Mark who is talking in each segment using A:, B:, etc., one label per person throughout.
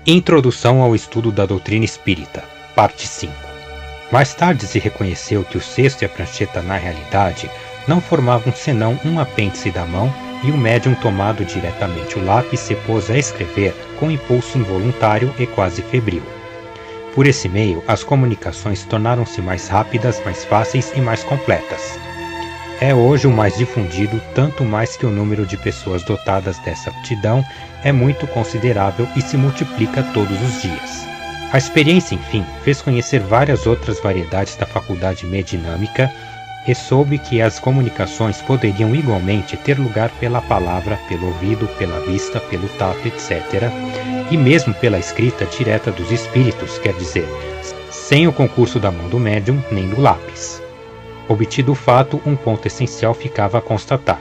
A: Introdução ao estudo da doutrina espírita, parte 5. Mais tarde se reconheceu que o cesto e a prancheta na realidade não formavam senão um apêndice da mão e o médium tomado diretamente o lápis se pôs a escrever com impulso involuntário e quase febril. Por esse meio, as comunicações tornaram-se mais rápidas, mais fáceis e mais completas. É hoje o mais difundido, tanto mais que o número de pessoas dotadas dessa aptidão é muito considerável e se multiplica todos os dias. A experiência, enfim, fez conhecer várias outras variedades da faculdade mediúnica e soube que as comunicações poderiam igualmente ter lugar pela palavra, pelo ouvido, pela vista, pelo tato, etc., e mesmo pela escrita direta dos espíritos, quer dizer, sem o concurso da mão do médium nem do lápis. Obtido o fato, um ponto essencial ficava a constatar.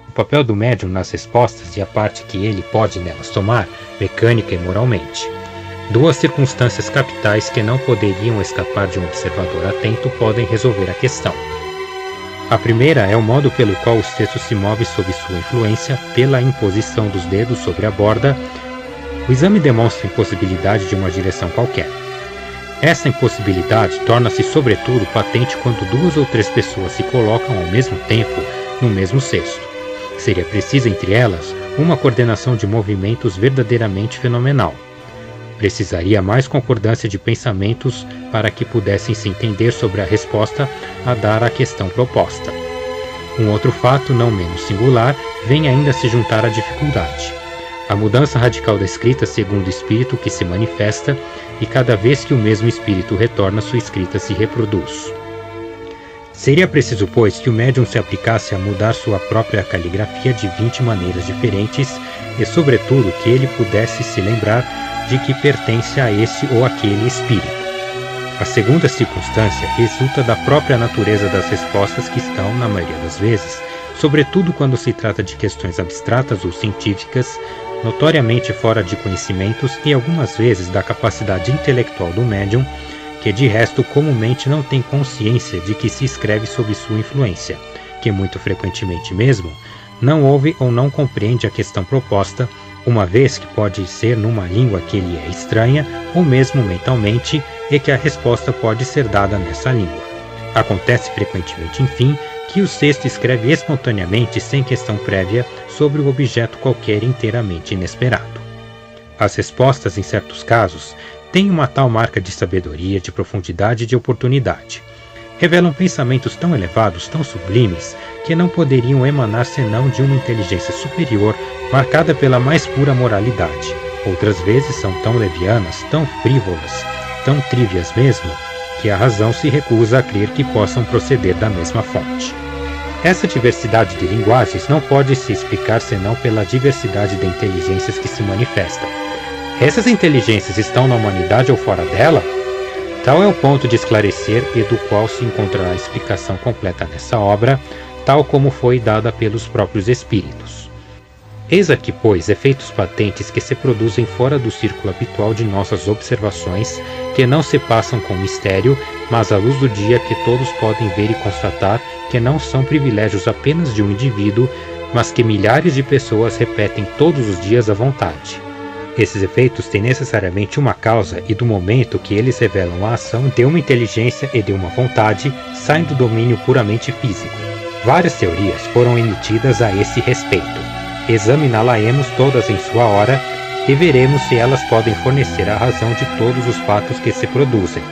A: O papel do médium nas respostas e a parte que ele pode nelas tomar, mecânica e moralmente. Duas circunstâncias capitais que não poderiam escapar de um observador atento podem resolver a questão. A primeira é o modo pelo qual o cesto se move sob sua influência, pela imposição dos dedos sobre a borda. O exame demonstra a impossibilidade de uma direção qualquer. Essa impossibilidade torna-se sobretudo patente quando 2 ou 3 pessoas se colocam ao mesmo tempo no mesmo cesto. Seria precisa entre elas uma coordenação de movimentos verdadeiramente fenomenal. Precisaria mais concordância de pensamentos para que pudessem se entender sobre a resposta a dar à questão proposta. Um outro fato, não menos singular, vem ainda se juntar à dificuldade. A mudança radical da escrita segundo o espírito que se manifesta, e cada vez que o mesmo espírito retorna, sua escrita se reproduz. Seria preciso, pois, que o médium se aplicasse a mudar sua própria caligrafia de 20 maneiras diferentes e, sobretudo, que ele pudesse se lembrar de que pertence a esse ou aquele espírito. A segunda circunstância resulta da própria natureza das respostas que estão, na maioria das vezes, sobretudo quando se trata de questões abstratas ou científicas, notoriamente fora de conhecimentos e algumas vezes da capacidade intelectual do médium, que de resto comumente não tem consciência de que se escreve sob sua influência, que muito frequentemente mesmo não ouve ou não compreende a questão proposta, uma vez que pode ser numa língua que lhe é estranha ou mesmo mentalmente e que a resposta pode ser dada nessa língua. Acontece frequentemente, enfim, que o cesto escreve espontaneamente sem questão prévia sobre um objeto qualquer inteiramente inesperado. As respostas, em certos casos, têm uma tal marca de sabedoria, de profundidade e de oportunidade. Revelam pensamentos tão elevados, tão sublimes, que não poderiam emanar senão de uma inteligência superior, marcada pela mais pura moralidade. Outras vezes são tão levianas, tão frívolas, tão trívias mesmo, que a razão se recusa a crer que possam proceder da mesma fonte. Essa diversidade de linguagens não pode se explicar senão pela diversidade de inteligências que se manifestam. Essas inteligências estão na humanidade ou fora dela? Tal é o ponto de esclarecer e do qual se encontrará a explicação completa nessa obra, tal como foi dada pelos próprios espíritos. Eis aqui, pois, efeitos patentes que se produzem fora do círculo habitual de nossas observações, que não se passam com mistério, mas à luz do dia que todos podem ver e constatar que não são privilégios apenas de um indivíduo, mas que milhares de pessoas repetem todos os dias à vontade. Esses efeitos têm necessariamente uma causa e do momento que eles revelam a ação de uma inteligência e de uma vontade, saem do domínio puramente físico. Várias teorias foram emitidas a esse respeito. Examiná-las-emos todas em sua hora e veremos se elas podem fornecer a razão de todos os fatos que se produzem.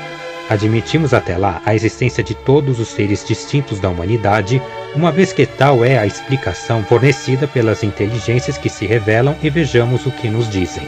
A: Admitimos até lá a existência de todos os seres distintos da humanidade, uma vez que tal é a explicação fornecida pelas inteligências que se revelam, e vejamos o que nos dizem.